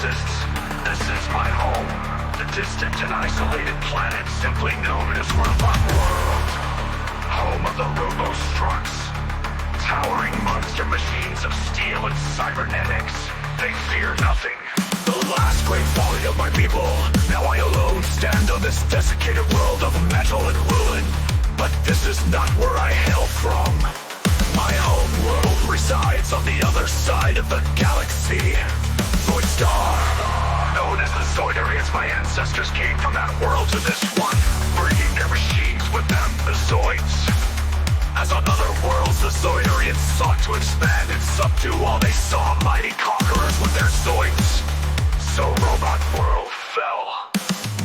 robots. This is my home, the distant and isolated planet simply known as Robot World. Home of the Robostructs. Towering monster machines of steel and cybernetics. They fear nothing. The last great folly of my people. Now I alone stand on this desiccated world of metal and ruin. But this is not where I hail from. My home world resides on the other side of the galaxy. Zoidstar. Known as the Zoidarians, my ancestors came from that world to this one, bringing their machines with them, the Zoids. As on other worlds, the Zoidarians sought to expand and subdue all they saw mighty conquerors with their Zoids. So Robot World fell.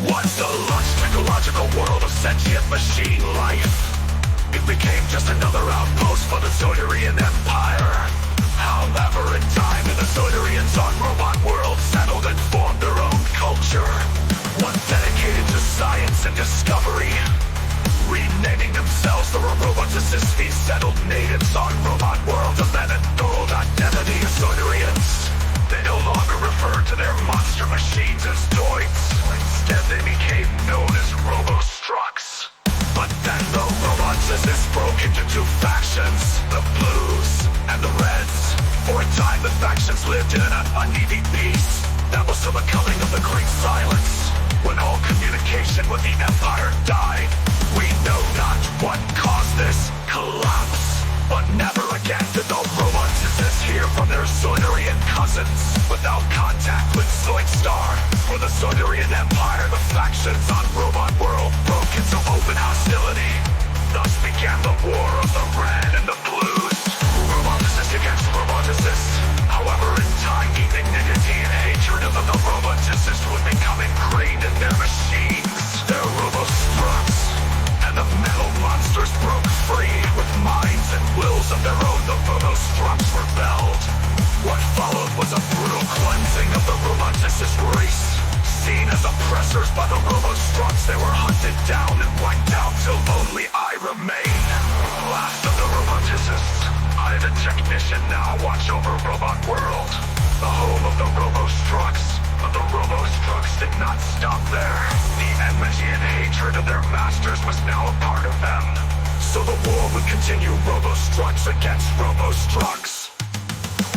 Once a lush technological world of sentient machine life, it became just another outpost for the Zoidarian Empire. However, in time, the Zoidarians on Robot World settled and formed their own culture, one dedicated to science and discovery, renaming themselves the roboticist. These settled natives on Robot World abandoned the old identity of Zoidarians. They no longer referred to their monster machines as Zoids. Instead, they became known as Robostructs. But then the roboticists broke into two factions, the Blues and the Reds. For a time, the factions lived in an uneasy peace. That was till the coming of the Great Silence, when all communication with the Empire died. We know not what caused this collapse, but never again did the roboticists hear from their Zoidarian cousins. Without contact with Zoidstar or the Zoidarian Empire, the factions on Robot World broke into open hostility. Thus began the War of the Red and the Blues. Roboticist against roboticist. However, in time, indignity and hatred of the roboticists would become ingrained in their machines, their Robostructs. And the metal monsters broke free. With minds and wills of their own, the Robostructs rebelled. What followed was a brutal cleansing of the roboticist race. Seen as oppressors by the Robostructs, they were hunted down and wiped out till only I remain. Last of the roboticists, I, the technician, now watch over Robot World, the home of the Robostructs. But the Robostructs did not stop there. The enmity and hatred of their masters was now a part of them. So the war would continue, Robostructs against Robostructs.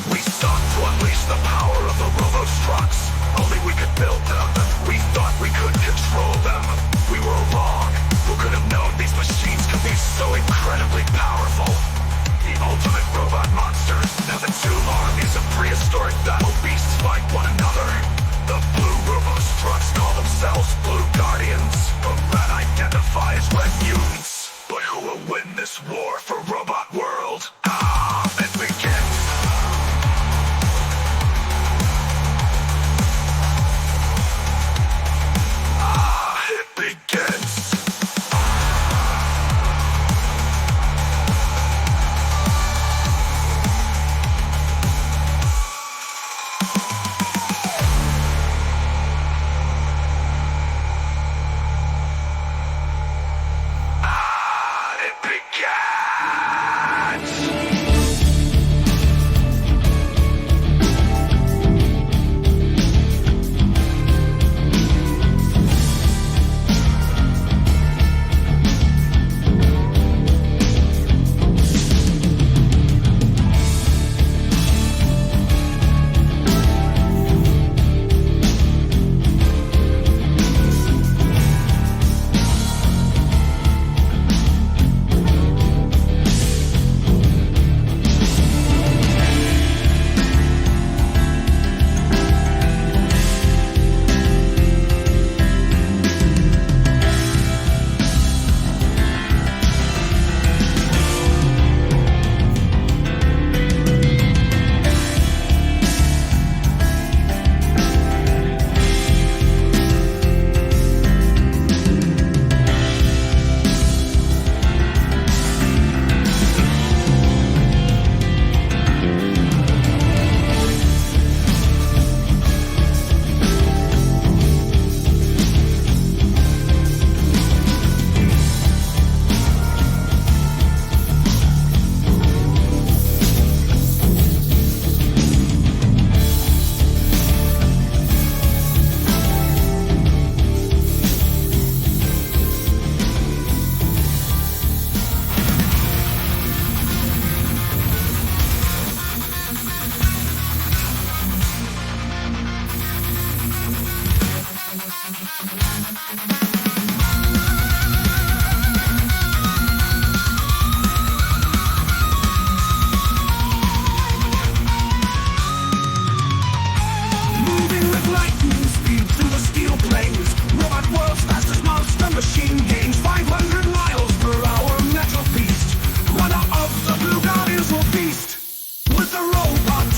We sought to unleash the power of the Robostructs. Only we could build them. We thought we could control them. We were wrong. Who could have known these machines could be so incredibly powerful? The ultimate robot monsters. Now the two armies of prehistoric battle beasts fight one another. The blue Robostructs call themselves Blue Guardians. The red identify as Red Mutants. But who will win this war for Robot World? It begins.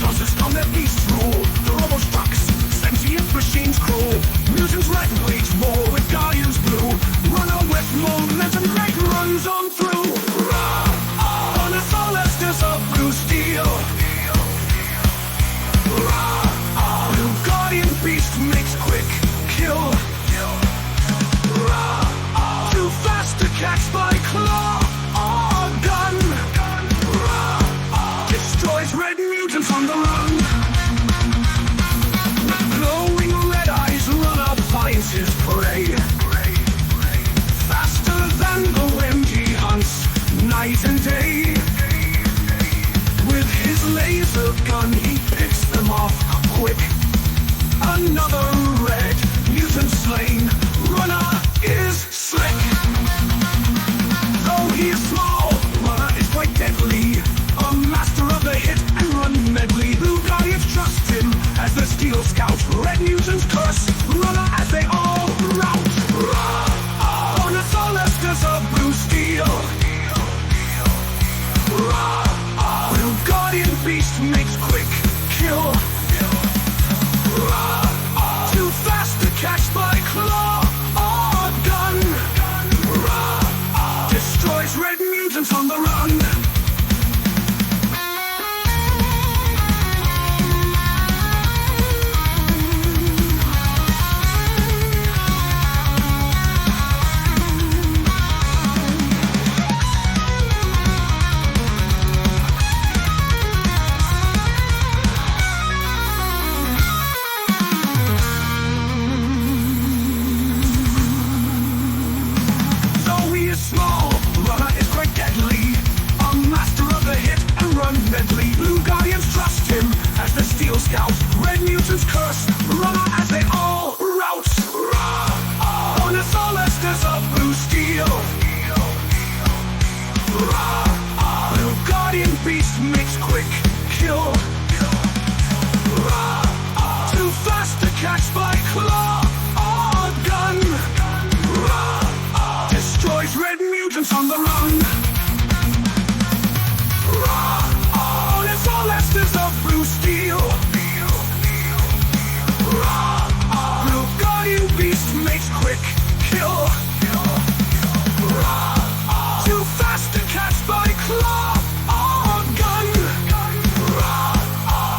tosses from their beast rule. The robo-trucks, sentient machines cruel. Mutants red wage war with guardians blue. Runna with momentum, great runs on through. On a solstice of blue steel. Blue guardian beast makes quick kill. Too fast to catch by claw or gun. Destroys red mutants on the run. Glowing red eyes, Runna finds his prey. Faster than the wind he hunts night and day. With his laser gun he picks them off quick. Another red mutant slain. Runna is slick. Though he is small, Runna is quite deadly. A master of the hit and run medley. Blue guardians trust him as the steel scout. Red mutants curse Runna as they all rout. On a solstice of blue steel. Blue guardian beast makes quick kill. Too fast to catch by claw or gun. Destroys red mutants on the run. Scout, red mutants curse Runna as they all rout. On a solstice of blue steel. Blue guardian beast makes quick kill. Too fast to catch by claw or gun. Destroys red mutants on the run. On a solstice of blue steel. Blue guardian beast makes quick kill. Too fast to catch by claw or gun.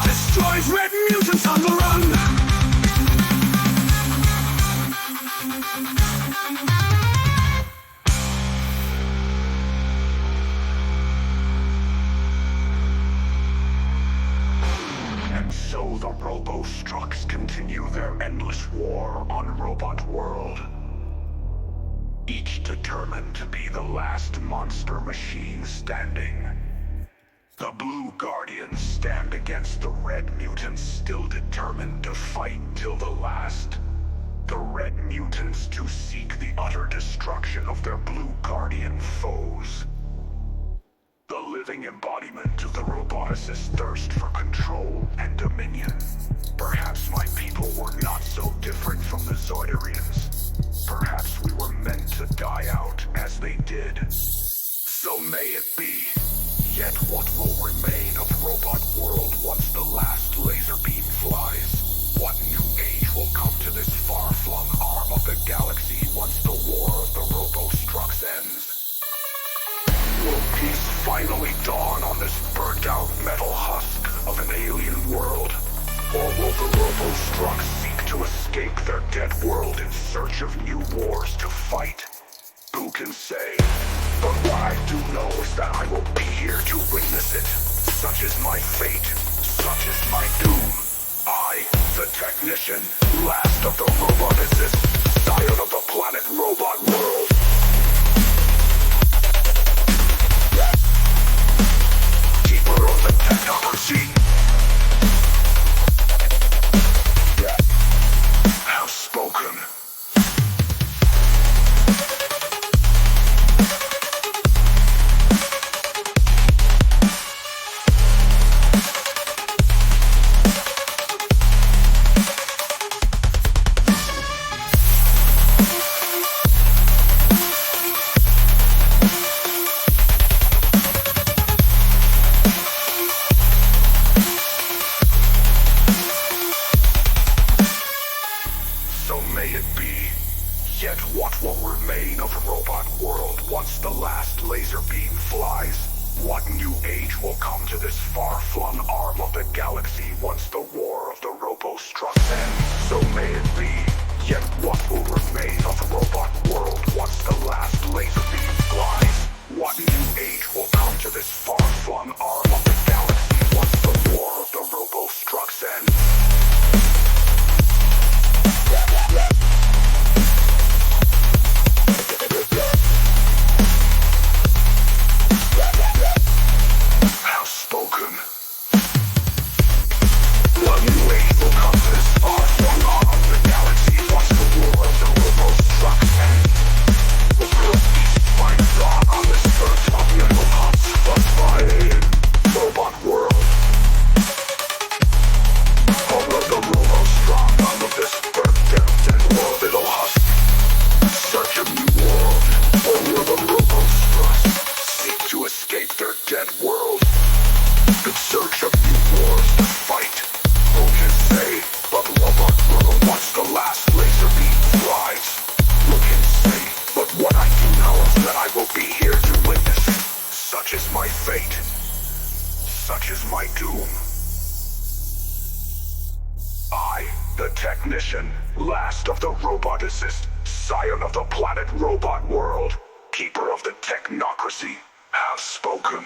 Destroys red mutants on the run. So the Robo-Strucks continue their endless war on Robot World. Each determined to be the last monster machine standing. The Blue Guardians stand against the Red Mutants, still determined to fight till the last. The Red Mutants to seek the utter destruction of their Blue Guardian foes. The living embodiment of the roboticist's thirst for control and dominion. Perhaps my people were not so different from the Zoidarians. Perhaps we were meant to die out as they did. So may it be. Yet what will remain of Robot World once the last laser beam flies? What new age will come to this far-flung arm of the galaxy once the war of the Robo-Strucks ends? Will peace finally dawn on this burnt-out metal husk of an alien world? Or will the Robo-Strucks seek to escape their dead world in search of new wars to fight? Who can say? But what I do know is that I will be here to witness it. Such is my fate. Such is my doom. I, the technician, last of the roboticists, scion of the planet Robot World. Keeper of the technocracy. Have spoken. robot world once the last laser beam flies? What new age will come to this far-flung arm of the galaxy once the war of the robo-structs ends? So may it be. Yet what will remain of the robot world once the last laser beam flies? What new age will come to this far-flung arm of the galaxy once the war of the robo-structs ends? Such is my doom. I, the technician, last of the roboticists, scion of the planet robot world, keeper of the technocracy, have spoken.